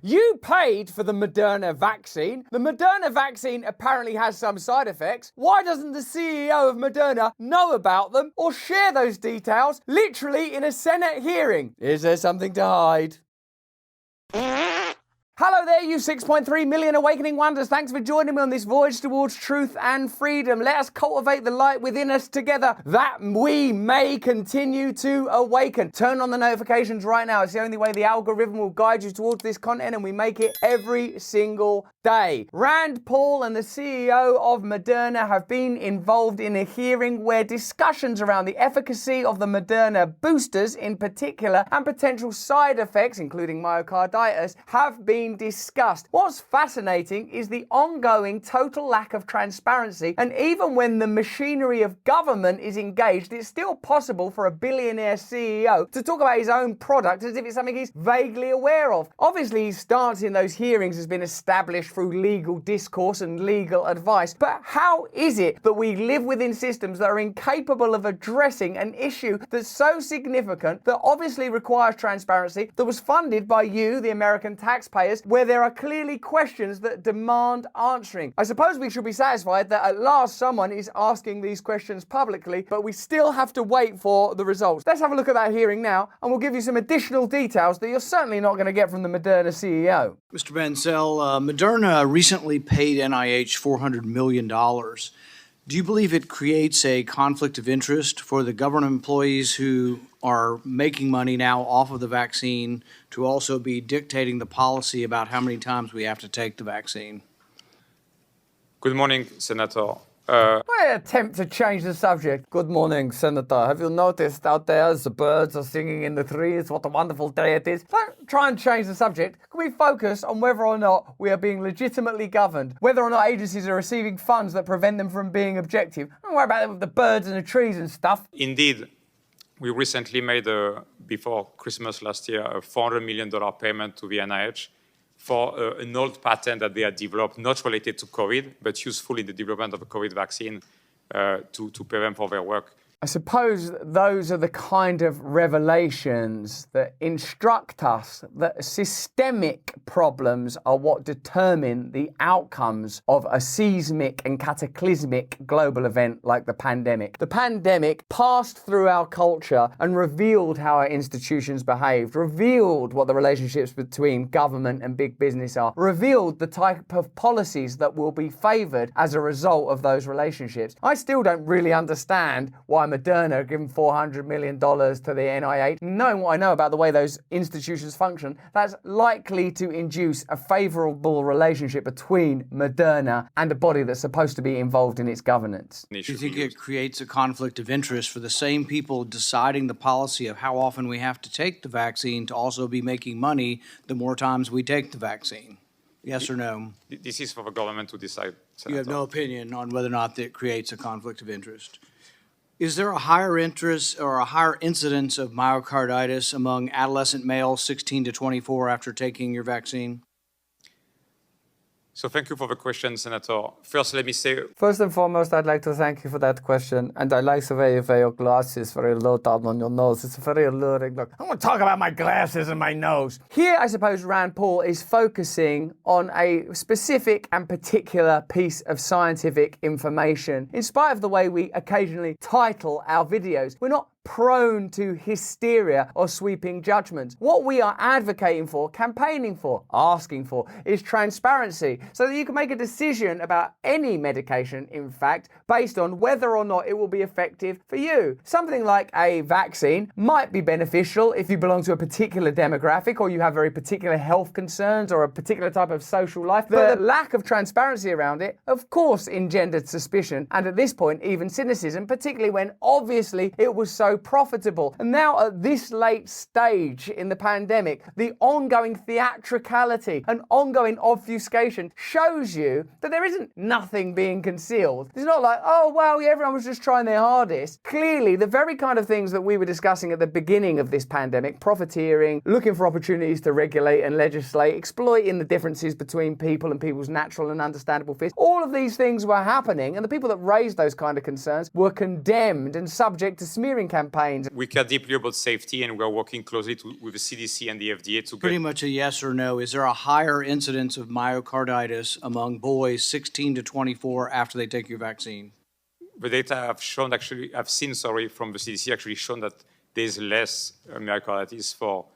You paid for the Moderna vaccine. The Moderna vaccine apparently has some side effects. Why doesn't the CEO of Moderna know about them or share those details literally in a Senate hearing? Is there something to hide? Hello there, you 6.3 million awakening wonders. Thanks for joining me on this voyage towards truth and freedom. Let us cultivate the light within us together that we may continue to awaken. Turn on the notifications right now. It's the only way the algorithm will guide you towards this content, and we make it every single day. Rand Paul and the CEO of Moderna have been involved in a hearing where discussions around the efficacy of the Moderna boosters in particular and potential side effects, including myocarditis, have been discussed. What's fascinating is the ongoing total lack of transparency, and even when the machinery of government is engaged, it's still possible for a billionaire CEO to talk about his own product as if it's something he's vaguely aware of. Obviously, his stance in those hearings has been established through legal discourse and legal advice, but how is it that we live within systems that are incapable of addressing an issue that's so significant, that obviously requires transparency, that was funded by you, the American taxpayers, where there are clearly questions that demand answering? I suppose we should be satisfied that at last someone is asking these questions publicly, but we still have to wait for the results. Let's have a look at that hearing now, and we'll give you some additional details that you're certainly not going to get from the Moderna CEO. Mr. Bancel, Moderna recently paid NIH $400 million. Do you believe it creates a conflict of interest for the government employees who are making money now off of the vaccine to also be dictating the policy about how many times we have to take the vaccine? Good morning, Senator. I attempt to change the subject. Good morning, Senator. Have you noticed out there as the birds are singing in the trees what a wonderful day it is? Don't try and change the subject. Can we focus on whether or not we are being legitimately governed? Whether or not agencies are receiving funds that prevent them from being objective? Don't worry about the birds and the trees and stuff. Indeed, we recently made, before Christmas last year, a $400 million payment to the NIH for an old patent that they had developed, not related to COVID, but useful in the development of a COVID vaccine to pay them for their work. I suppose those are the kind of revelations that instruct us that systemic problems are what determine the outcomes of a seismic and cataclysmic global event like the pandemic. The pandemic passed through our culture and revealed how our institutions behaved, revealed what the relationships between government and big business are, revealed the type of policies that will be favoured as a result of those relationships. I still don't really understand why Moderna given $400 million to the NIH. Knowing what I know about the way those institutions function, that's likely to induce a favourable relationship between Moderna and a body that's supposed to be involved in its governance. Do you think it creates a conflict of interest for the same people deciding the policy of how often we have to take the vaccine to also be making money the more times we take the vaccine? Yes or no? This is for the government to decide, Senator. You have no opinion on whether or not it creates a conflict of interest. Is there a higher interest or a higher incidence of myocarditis among adolescent males 16 to 24 after taking your vaccine? So thank you for the question, Senator. First, let me say... First and foremost, I'd like to thank you for that question. And I like the way you wear your glasses very low down on your nose. It's a very alluring look. I want to talk about my glasses and my nose. Here, I suppose Rand Paul is focusing on a specific and particular piece of scientific information. In spite of the way we occasionally title our videos, we're not prone to hysteria or sweeping judgments. What we are advocating for, campaigning for, asking for is transparency so that you can make a decision about any medication, in fact, based on whether or not it will be effective for you. Something like a vaccine might be beneficial if you belong to a particular demographic or you have very particular health concerns or a particular type of social life. The lack of transparency around it, of course, engendered suspicion and at this point even cynicism, particularly when obviously it was so profitable. And now at this late stage in the pandemic, the ongoing theatricality and ongoing obfuscation shows you that there isn't nothing being concealed. It's not like, oh, well, yeah, everyone was just trying their hardest. Clearly, the very kind of things that we were discussing at the beginning of this pandemic, profiteering, looking for opportunities to regulate and legislate, exploiting the differences between people and people's natural and understandable fears, all of these things were happening, and the people that raised those kind of concerns were condemned and subject to smearing campaigns campaigns. We care deeply about safety, and we are working closely with the CDC and the FDA to Pretty get. much a yes or no. Is there a higher incidence of myocarditis among boys 16 to 24 after they take your vaccine? The data I've seen from the CDC actually shown that there's less myocarditis for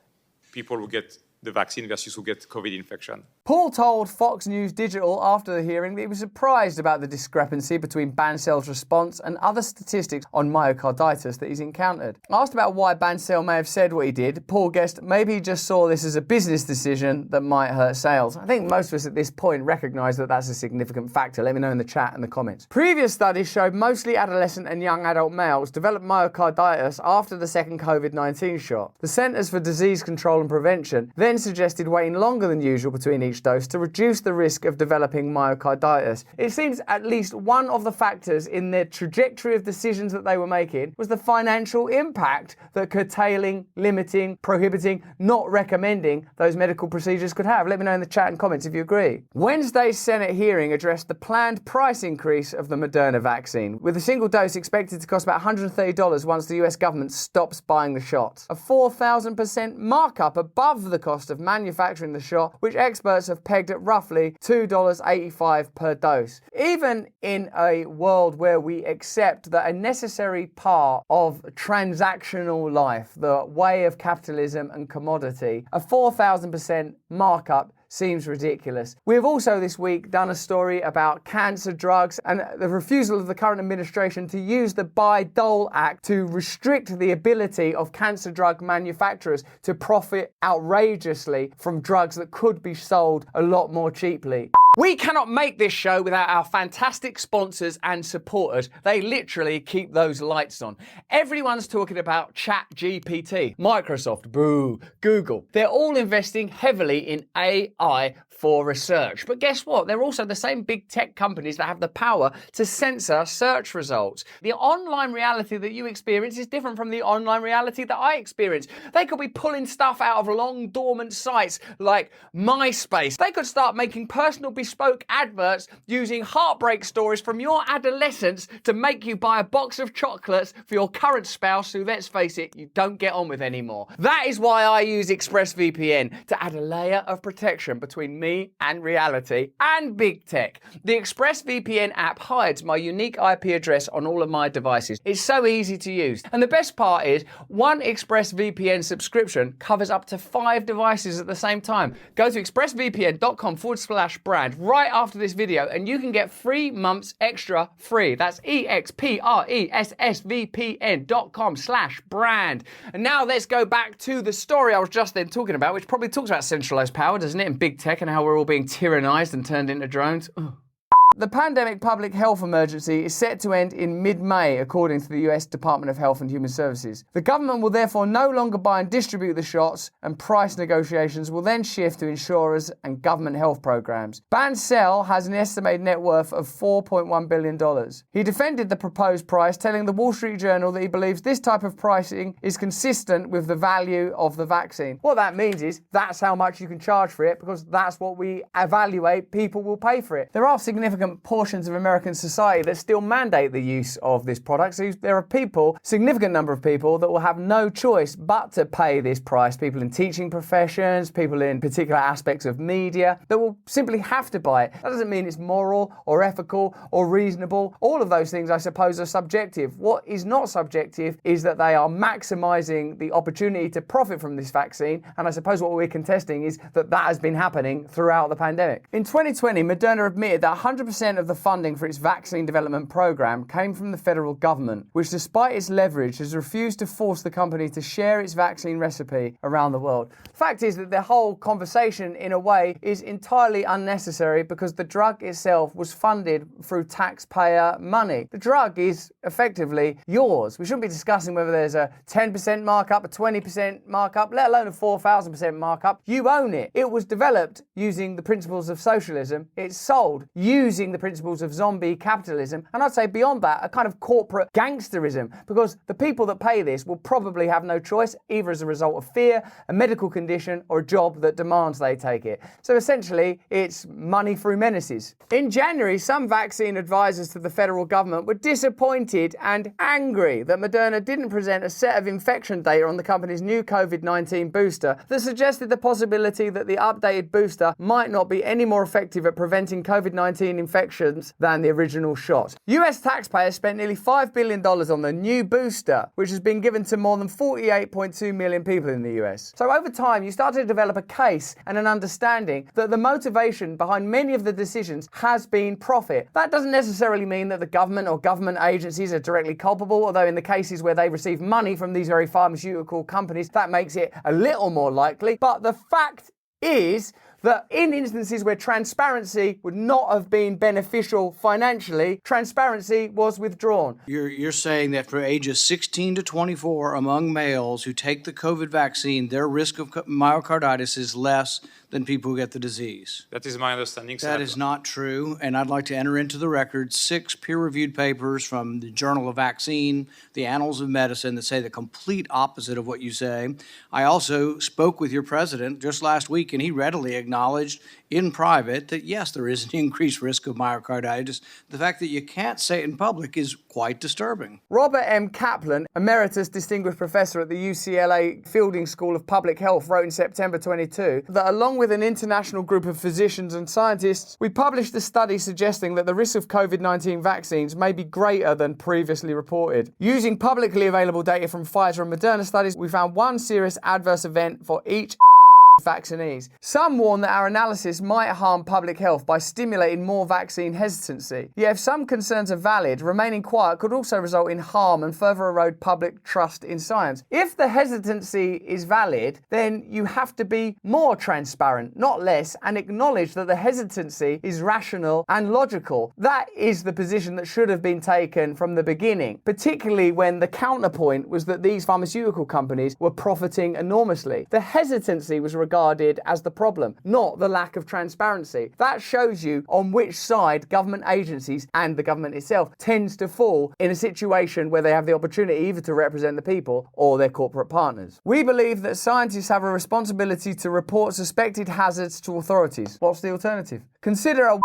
people who get the vaccine versus who get COVID infection. Paul told Fox News Digital after the hearing that he was surprised about the discrepancy between Bancel's response and other statistics on myocarditis that he's encountered. Asked about why Bancel may have said what he did, Paul guessed maybe he just saw this as a business decision that might hurt sales. I think most of us at this point recognise that that's a significant factor. Let me know in the chat and the comments. Previous studies showed mostly adolescent and young adult males developed myocarditis after the second COVID-19 shot. The Centers for Disease Control and Prevention then suggested waiting longer than usual between each dose to reduce the risk of developing myocarditis. It seems at least one of the factors in their trajectory of decisions that they were making was the financial impact that curtailing, limiting, prohibiting, not recommending those medical procedures could have. Let me know in the chat and comments if you agree. Wednesday's Senate hearing addressed the planned price increase of the Moderna vaccine, with a single dose expected to cost about $130 once the US government stops buying the shots. A 4,000% markup above the cost of manufacturing the shot, which experts have pegged at roughly $2.85 per dose. Even in a world where we accept that a necessary part of transactional life, the way of capitalism and commodity, a 4,000% markup seems ridiculous. We have also this week done a story about cancer drugs and the refusal of the current administration to use the Bayh-Dole Act to restrict the ability of cancer drug manufacturers to profit outrageously from drugs that could be sold a lot more cheaply. We cannot make this show without our fantastic sponsors and supporters. They literally keep those lights on. Everyone's talking about ChatGPT, Microsoft, boo, Google. They're all investing heavily in AI for research. But guess what? They're also the same big tech companies that have the power to censor search results. The online reality that you experience is different from the online reality that I experience. They could be pulling stuff out of long dormant sites like MySpace. They could start making personal bespoke adverts using heartbreak stories from your adolescence to make you buy a box of chocolates for your current spouse who, let's face it, you don't get on with anymore. That is why I use ExpressVPN to add a layer of protection between me and reality and big tech. The ExpressVPN app hides my unique IP address on all of my devices. It's so easy to use. And the best part is, one ExpressVPN subscription covers up to 5 devices at the same time. Go to expressvpn.com/brand right after this video and you can get 3 months extra free. That's expressvpn.com/brand. And now let's go back to the story I was just then talking about, which probably talks about centralized power, doesn't it, and big tech and how we're all being tyrannized and turned into drones. Ugh. The pandemic public health emergency is set to end in mid-May, according to the US Department of Health and Human Services. The government will therefore no longer buy and distribute the shots, and price negotiations will then shift to insurers and government health programs. Bancel has an estimated net worth of $4.1 billion. He defended the proposed price, telling the Wall Street Journal that he believes this type of pricing is consistent with the value of the vaccine. What that means is that's how much you can charge for it, because that's what we evaluate people will pay for it. There are significant portions of American society that still mandate the use of this product. So there are people, significant number of people, that will have no choice but to pay this price. People in teaching professions, people in particular aspects of media, that will simply have to buy it. That doesn't mean it's moral or ethical or reasonable. All of those things, I suppose, are subjective. What is not subjective is that they are maximizing the opportunity to profit from this vaccine. And I suppose what we're contesting is that that has been happening throughout the pandemic. In 2020, Moderna admitted that 100% of the funding for its vaccine development program came from the federal government, which despite its leverage has refused to force the company to share its vaccine recipe around the world. The fact is that the whole conversation in a way is entirely unnecessary because the drug itself was funded through taxpayer money. The drug is effectively yours. We shouldn't be discussing whether there's a 10% markup, a 20% markup, let alone a 4,000% markup. You own it. It was developed using the principles of socialism. It's sold using challenging the principles of zombie capitalism, and I'd say beyond that, a kind of corporate gangsterism, because the people that pay this will probably have no choice, either as a result of fear, a medical condition, or a job that demands they take it. So essentially, it's money through menaces. In January, some vaccine advisors to the federal government were disappointed and angry that Moderna didn't present a set of infection data on the company's new COVID-19 booster that suggested the possibility that the updated booster might not be any more effective at preventing COVID-19 infections than the original shot. US taxpayers spent nearly $5 billion on the new booster, which has been given to more than 48.2 million people in the US. So over time, you start to develop a case and an understanding that the motivation behind many of the decisions has been profit. That doesn't necessarily mean that the government or government agencies are directly culpable, although in the cases where they receive money from these very pharmaceutical companies, that makes it a little more likely. But the fact is that in instances where transparency would not have been beneficial financially, transparency was withdrawn. You're saying that for ages 16 to 24 among males who take the COVID vaccine, their risk of myocarditis is less than people who get the disease. That is my understanding, That Senator. is not true, and I'd like to enter into the record 6 peer-reviewed papers from the Journal of Vaccine, the Annals of Medicine, that say the complete opposite of what you say. I also spoke with your president just last week, and he readily acknowledged in private that, yes, there is an increased risk of myocarditis. The fact that you can't say it in public is quite disturbing. Robert M. Kaplan, Emeritus Distinguished Professor at the UCLA Fielding School of Public Health, wrote in September 22 that along with an international group of physicians and scientists, we published a study suggesting that the risk of COVID-19 vaccines may be greater than previously reported. Using publicly available data from Pfizer and Moderna studies, we found one serious adverse event for each vaccinees. Some warn that our analysis might harm public health by stimulating more vaccine hesitancy. Yet if some concerns are valid, remaining quiet could also result in harm and further erode public trust in science. If the hesitancy is valid, then you have to be more transparent, not less, and acknowledge that the hesitancy is rational and logical. That is the position that should have been taken from the beginning, particularly when the counterpoint was that these pharmaceutical companies were profiting enormously. The hesitancy was regarded as the problem, not the lack of transparency. That shows you on which side government agencies and the government itself tends to fall in a situation where they have the opportunity either to represent the people or their corporate partners. We believe that scientists have a responsibility to report suspected hazards to authorities. What's the alternative? Consider a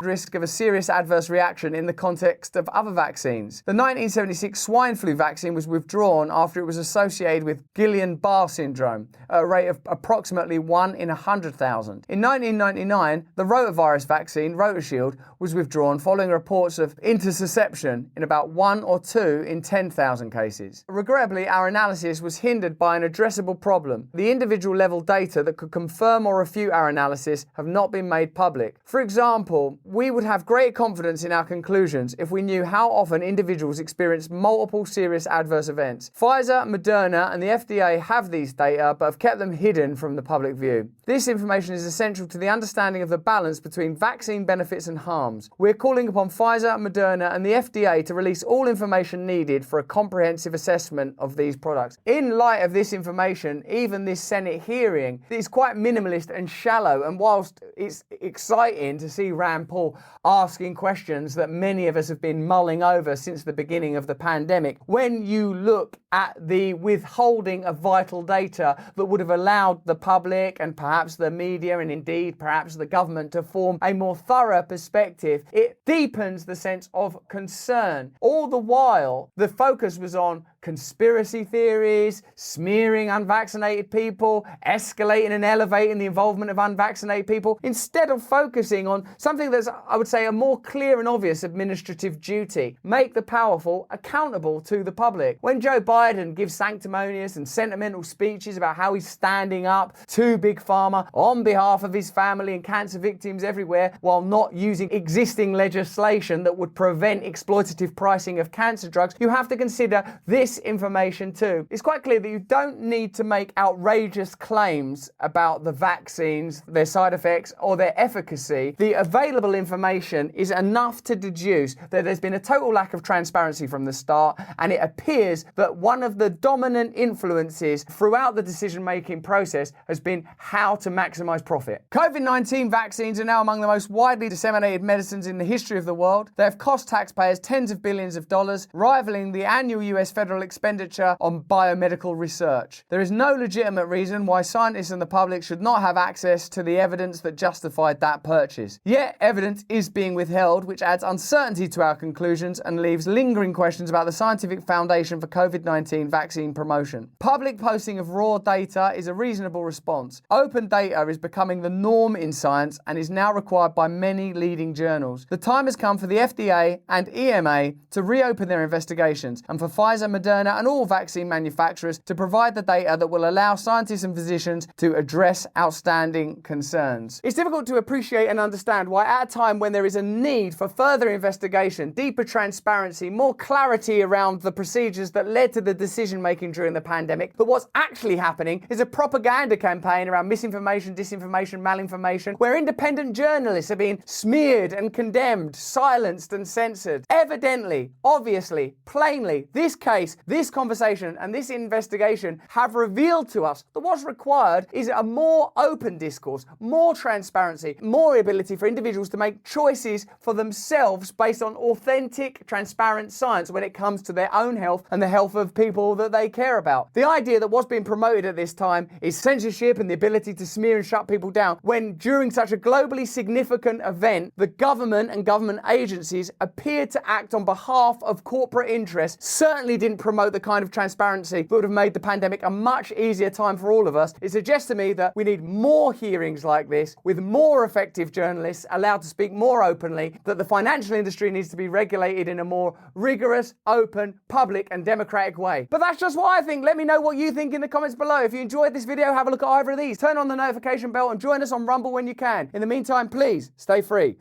risk of a serious adverse reaction in the context of other vaccines. The 1976 swine flu vaccine was withdrawn after it was associated with Guillain-Barré syndrome at a rate of approximately 1 in 100,000. In 1999, the rotavirus vaccine, RotaShield, was withdrawn following reports of interception in about 1 or 2 in 10,000 cases. Regrettably, our analysis was hindered by an addressable problem. The individual level data that could confirm or refute our analysis have not been made public. For example, we would have great confidence in our conclusions if we knew how often individuals experience multiple serious adverse events. Pfizer, Moderna, and the FDA have these data but have kept them hidden from the public view. This information is essential to the understanding of the balance between vaccine benefits and harms. We're calling upon Pfizer, Moderna, and the FDA to release all information needed for a comprehensive assessment of these products. In light of this information, even this Senate hearing is quite minimalist and shallow, and whilst it's exciting to see Rand Paul asking questions that many of us have been mulling over since the beginning of the pandemic, when you look at the withholding of vital data that would have allowed the public and perhaps the media and indeed perhaps the government to form a more thorough perspective, it deepens the sense of concern. All the while, the focus was on conspiracy theories, smearing unvaccinated people, escalating and elevating the involvement of unvaccinated people, instead of focusing on something that's, I would say, a more clear and obvious administrative duty. Make the powerful accountable to the public. When Joe Biden gives sanctimonious and sentimental speeches about how he's standing up to Big Pharma on behalf of his family and cancer victims everywhere, while not using existing legislation that would prevent exploitative pricing of cancer drugs, you have to consider this information too. It's quite clear that you don't need to make outrageous claims about the vaccines, their side effects, or their efficacy. The available information is enough to deduce that there's been a total lack of transparency from the start, and it appears that one of the dominant influences throughout the decision-making process has been how to maximize profit. COVID-19 vaccines are now among the most widely disseminated medicines in the history of the world. They have cost taxpayers tens of billions of dollars, rivaling the annual US federal expenditure on biomedical research. There is no legitimate reason why scientists and the public should not have access to the evidence that justified that purchase. Yet, evidence is being withheld, which adds uncertainty to our conclusions and leaves lingering questions about the scientific foundation for COVID-19 vaccine promotion. Public posting of raw data is a reasonable response. Open data is becoming the norm in science and is now required by many leading journals. The time has come for the FDA and EMA to reopen their investigations, and for Pfizer, Moderna and all vaccine manufacturers to provide the data that will allow scientists and physicians to address outstanding concerns. It's difficult to appreciate and understand why, at a time when there is a need for further investigation, deeper transparency, more clarity around the procedures that led to the decision making during the pandemic, that what's actually happening is a propaganda campaign around misinformation, disinformation, malinformation, where independent journalists are being smeared and condemned, silenced and censored. Evidently, obviously, plainly, this case, this conversation and this investigation have revealed to us that what's required is a more open discourse, more transparency, more ability for individuals to make choices for themselves based on authentic, transparent science when it comes to their own health and the health of people that they care about. The idea that what's being promoted at this time is censorship and the ability to smear and shut people down, when during such a globally significant event, the government and government agencies appeared to act on behalf of corporate interests, certainly didn't promote the kind of transparency that would have made the pandemic a much easier time for all of us. It suggests to me that we need more hearings like this with more effective journalists allowed to speak more openly, that the financial industry needs to be regulated in a more rigorous, open, public and democratic way. But that's just what I think. Let me know what you think in the comments below. If you enjoyed this video, have a look at either of these. Turn on the notification bell and join us on Rumble when you can. In the meantime, please stay free.